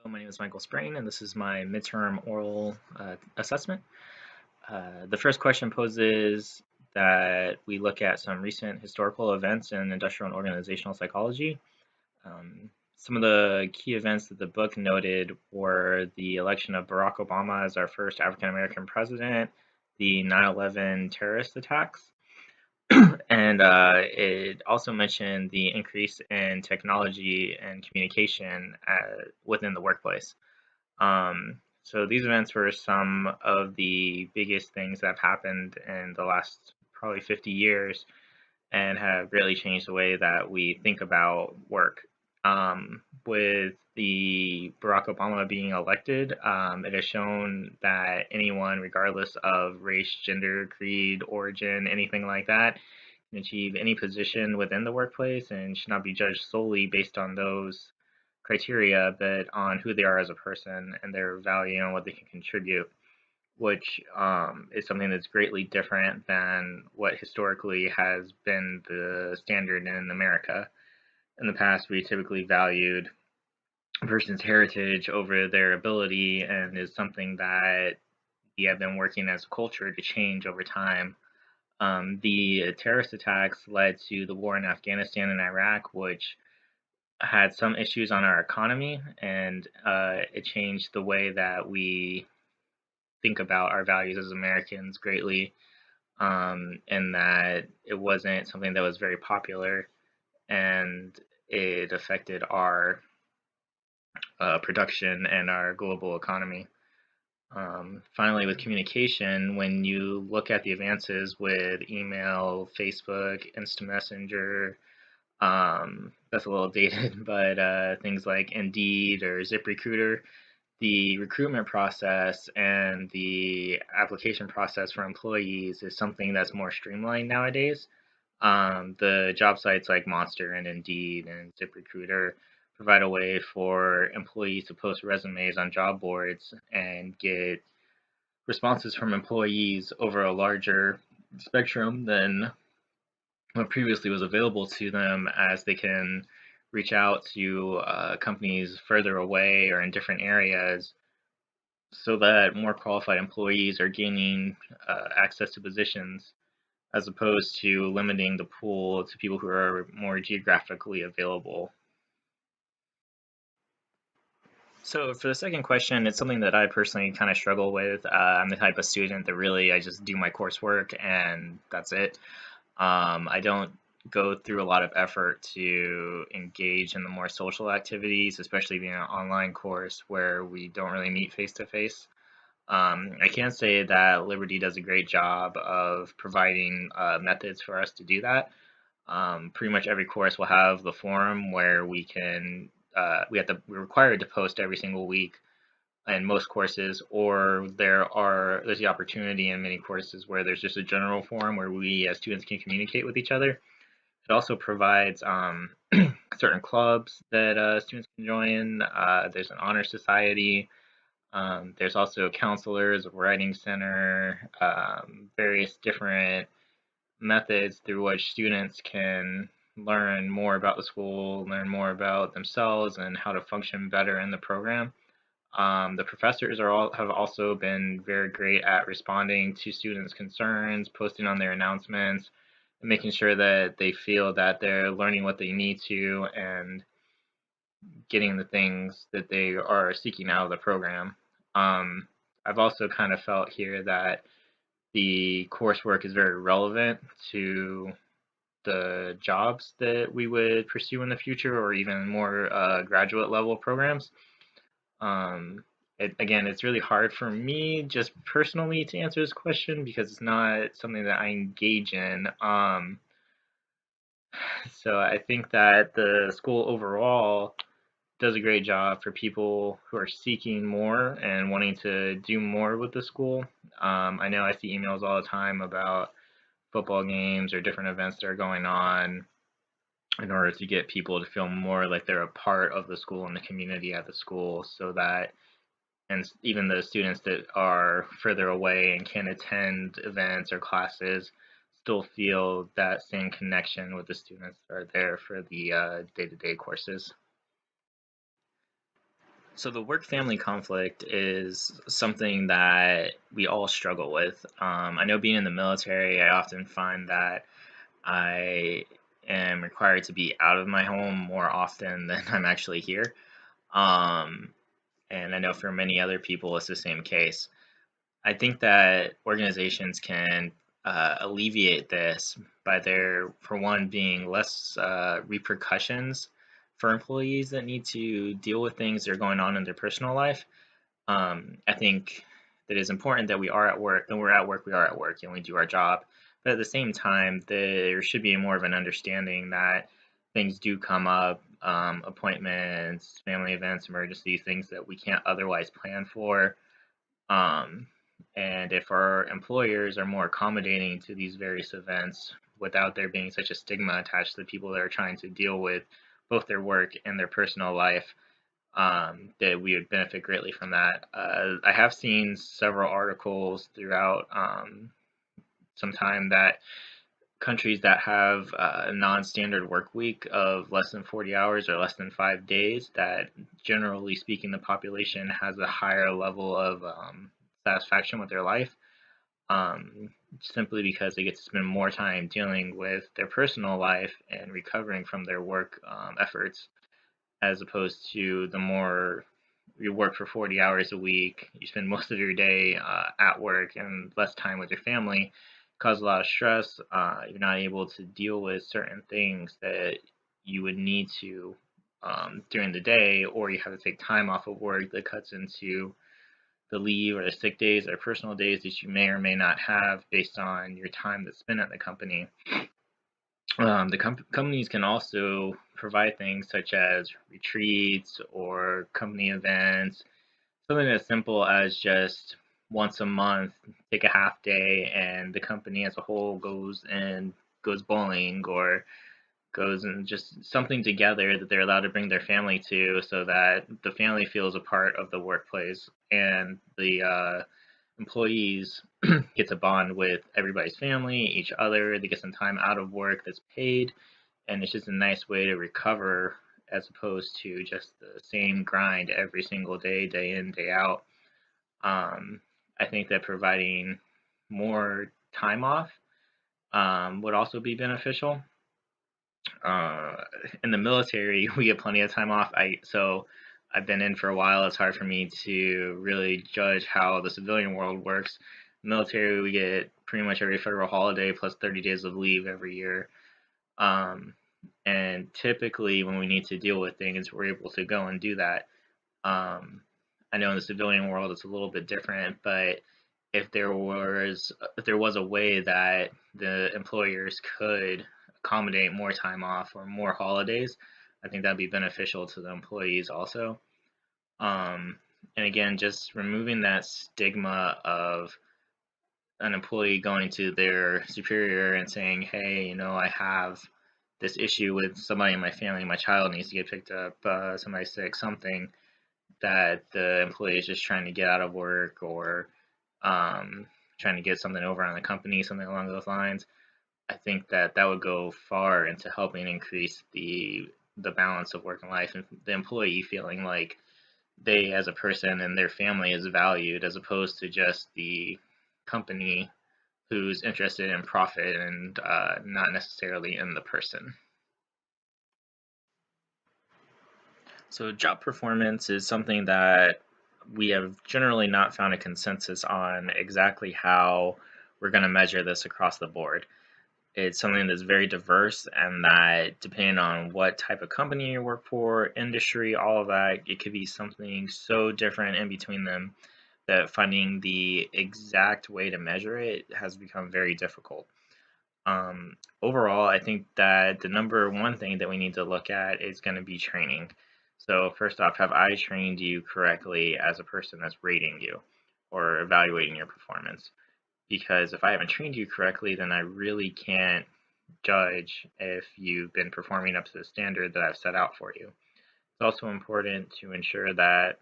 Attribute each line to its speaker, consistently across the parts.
Speaker 1: My name is Michael Sprain, and this is my midterm oral assessment. The first question poses that we look at some recent historical events in industrial and organizational psychology. Some of the key events that the book noted were the election of Barack Obama as our first African American president, the 9/11 terrorist attacks, and it also mentioned the increase in technology and communication within the workplace. So these events were some of the biggest things that have happened in the last probably 50 years and have greatly changed the way that we think about work. With the Barack Obama being elected, it has shown that anyone, regardless of race, gender, creed, origin, anything like that, can achieve any position within the workplace and should not be judged solely based on those criteria, but on who they are as a person and their value and what they can contribute, which is something that's greatly different than what historically has been the standard in America. In the past, we typically valued a person's heritage over their ability, and is something that we have been working as a culture to change over time. The terrorist attacks led to the war in Afghanistan and Iraq, which had some issues on our economy, and it changed the way that we think about our values as Americans greatly. In that it wasn't something that was very popular, and it affected our production and our global economy. Finally, with communication, when you look at the advances with email, Facebook, Instant Messenger, that's a little dated, but things like Indeed or ZipRecruiter, the recruitment process and the application process for employees is something that's more streamlined nowadays. The job sites like Monster and Indeed and ZipRecruiter provide a way for employees to post resumes on job boards and get responses from employees over a larger spectrum than what previously was available to them, as they can reach out to companies further away or in different areas, so that more qualified employees are gaining access to positions, as opposed to limiting the pool to people who are more geographically available. So for the second question, it's something that I personally kind of struggle with. I'm the type of student that really I just do my coursework and that's it. I don't go through a lot of effort to engage in the more social activities, especially being an online course where we don't really meet face to face. I can say that Liberty does a great job of providing methods for us to do that. Pretty much every course will have the forum where we're required to post every single week in most courses, or there's the opportunity in many courses where there's just a general forum where we as students can communicate with each other. It also provides certain clubs that students can join. There's an honor society. There's also counselors, a writing center, various different methods through which students can learn more about the school, learn more about themselves, and how to function better in the program. The professors have also been very great at responding to students' concerns, posting on their announcements, and making sure that they feel that they're learning what they need to and getting the things that they are seeking out of the program. Um, I've also kind of felt here that the coursework is very relevant to the jobs that we would pursue in the future, or even more graduate level programs. Again, it's really hard for me just personally to answer this question because it's not something that I engage in. So I think that the school overall does a great job for people who are seeking more and wanting to do more with the school. I know I see emails all the time about football games or different events that are going on in order to get people to feel more like they're a part of the school and the community at the school, so that and even the students that are further away and can't attend events or classes still feel that same connection with the students that are there for the day-to-day courses. So the work-family conflict is something that we all struggle with. I know being in the military, I often find that I am required to be out of my home more often than I'm actually here. Um, and I know for many other people, it's the same case. I think that organizations can alleviate this by there, for one, being less repercussions for employees that need to deal with things that are going on in their personal life. I think that it's important that we are at work. When we're at work, we are at work and we do our job. But at the same time, there should be more of an understanding that things do come up, appointments, family events, emergencies, things that we can't otherwise plan for. Um, and if our employers are more accommodating to these various events without there being such a stigma attached to the people that are trying to deal with both their work and their personal life, that we would benefit greatly from that. I have seen several articles throughout some time that countries that have a non-standard work week of less than 40 hours or less than 5 days, that generally speaking, the population has a higher level of satisfaction with their life, um, simply because they get to spend more time dealing with their personal life and recovering from their work efforts, as opposed to the more you work for 40 hours a week, you spend most of your day at work and less time with your family, cause a lot of stress. You're not able to deal with certain things that you would need to during the day, or you have to take time off of work that cuts into the leave or the sick days or personal days that you may or may not have based on your time that's spent at the company. Companies can also provide things such as retreats or company events, something as simple as just once a month, take a half day, and the company as a whole goes bowling or goes and just something together that they're allowed to bring their family to, so that the family feels a part of the workplace and the employees get to bond with everybody's family, each other. They get some time out of work that's paid, and it's just a nice way to recover as opposed to just the same grind every single day, day in, day out. Um, I think that providing more time off would also be beneficial. Uh, in the military, we get plenty of time off. I've been in for a while. It's hard for me to really judge how the civilian world works. Military, we get pretty much every federal holiday plus 30 days of leave every year. Um, and typically, when we need to deal with things, we're able to go and do that. Um, I know in the civilian world it's a little bit different, but if there was a way that the employers could accommodate more time off or more holidays, I think that'd be beneficial to the employees also. Um, and again, just removing that stigma of an employee going to their superior and saying, "Hey, I have this issue with somebody in my family. My child needs to get picked up. Somebody's sick, something." That the employee is just trying to get out of work, or um, trying to get something over on the company, something along those lines. I think that that would go far into helping increase the balance of work and life, and the employee feeling like they, as a person and their family, is valued, as opposed to just the company who's interested in profit and not necessarily in the person. So, job performance is something that we have generally not found a consensus on exactly how we're going to measure this across the board. It's something that's very diverse, and that depending on what type of company you work for, industry, all of that, it could be something so different in between them that finding the exact way to measure it has become very difficult. Overall, I think that the number one thing that we need to look at is going to be training. So, first off, have I trained you correctly as a person that's rating you or evaluating your performance? Because if I haven't trained you correctly, then I really can't judge if you've been performing up to the standard that I've set out for you. It's also important to ensure that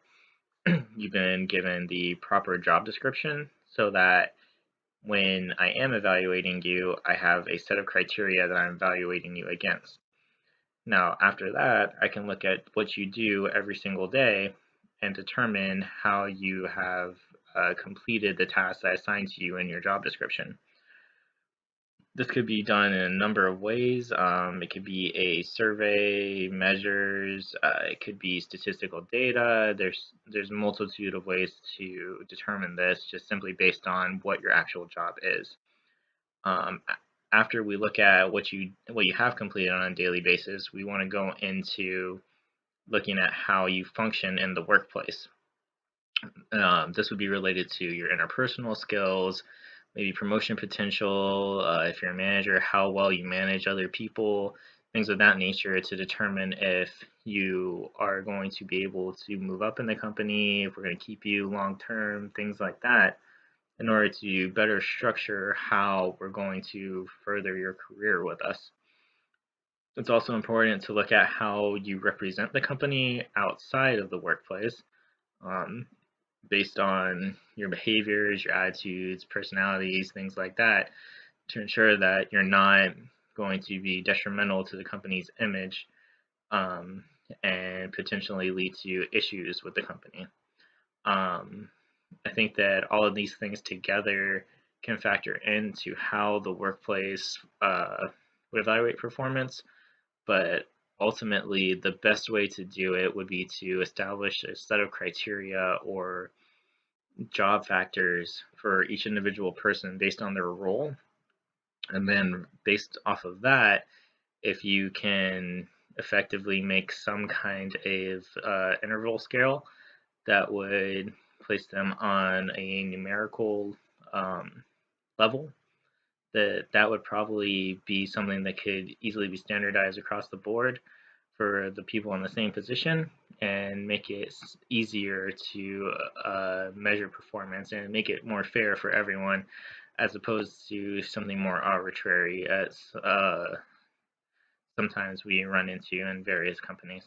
Speaker 1: you've been given the proper job description, so that when I am evaluating you, I have a set of criteria that I'm evaluating you against. Now, after that, I can look at what you do every single day and determine how you have completed the tasks that are assigned to you in your job description. This could be done in a number of ways. It could be a survey, measures, it could be statistical data. There's a multitude of ways to determine this just simply based on what your actual job is. After we look at what you have completed on a daily basis, we want to go into looking at how you function in the workplace. This would be related to your interpersonal skills, maybe promotion potential, if you're a manager, how well you manage other people, things of that nature to determine if you are going to be able to move up in the company, if we're going to keep you long term, things like that, in order to better structure how we're going to further your career with us. It's also important to look at how you represent the company outside of the workplace. Um, Based on your behaviors, your attitudes, personalities, things like that, to ensure that you're not going to be detrimental to the company's image, um, and potentially lead to issues with the company. Um, I think that all of these things together can factor into how the workplace would evaluate performance, but ultimately, the best way to do it would be to establish a set of criteria or job factors for each individual person based on their role. And then based off of that, if you can effectively make some kind of interval scale that would place them on a numerical um, level, that would probably be something that could easily be standardized across the board for the people in the same position and make it easier to measure performance and make it more fair for everyone as opposed to something more arbitrary as sometimes we run into in various companies.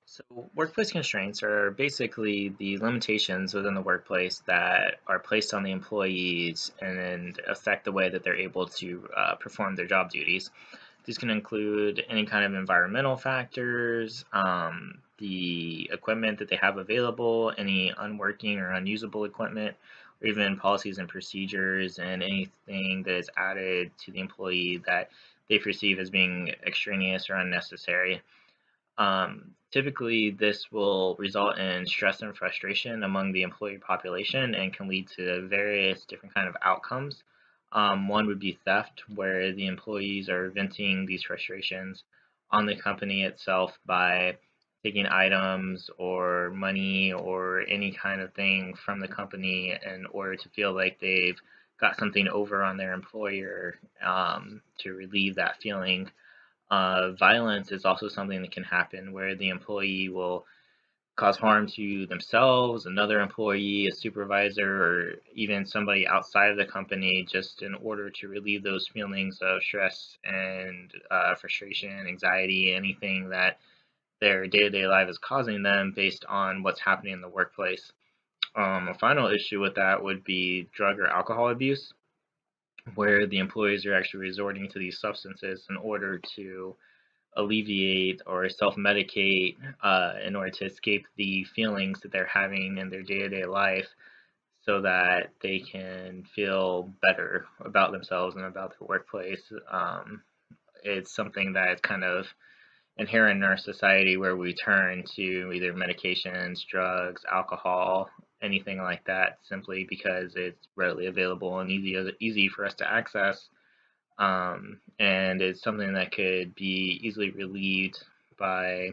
Speaker 1: So, workplace constraints are basically the limitations within the workplace that are placed on the employees and affect the way that they're able to perform their job duties. These can include any kind of environmental factors, the equipment that they have available, any unworking or unusable equipment, or even policies and procedures and anything that is added to the employee that they perceive as being extraneous or unnecessary. Typically, this will result in stress and frustration among the employee population and can lead to various different kind of outcomes. One would be theft, where the employees are venting these frustrations on the company itself by taking items or money or any kind of thing from the company in order to feel like they've got something over on their employer, to relieve that feeling. Violence is also something that can happen where the employee will cause harm to themselves, another employee, a supervisor, or even somebody outside of the company just in order to relieve those feelings of stress and frustration, anxiety, anything that their day to day life is causing them based on what's happening in the workplace. A final issue with that would be drug or alcohol abuse, where the employees are actually resorting to these substances in order to alleviate or self-medicate in order to escape the feelings that they're having in their day-to-day life so that they can feel better about themselves and about their workplace. It's something that is kind of inherent in our society where we turn to either medications, drugs, alcohol, anything like that simply because it's readily available and easy for us to access, and it's something that could be easily relieved by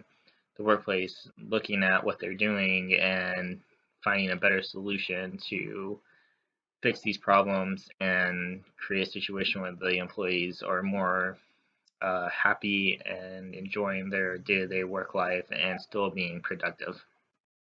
Speaker 1: the workplace looking at what they're doing and finding a better solution to fix these problems and create a situation where the employees are more happy and enjoying their day-to-day work life and still being productive.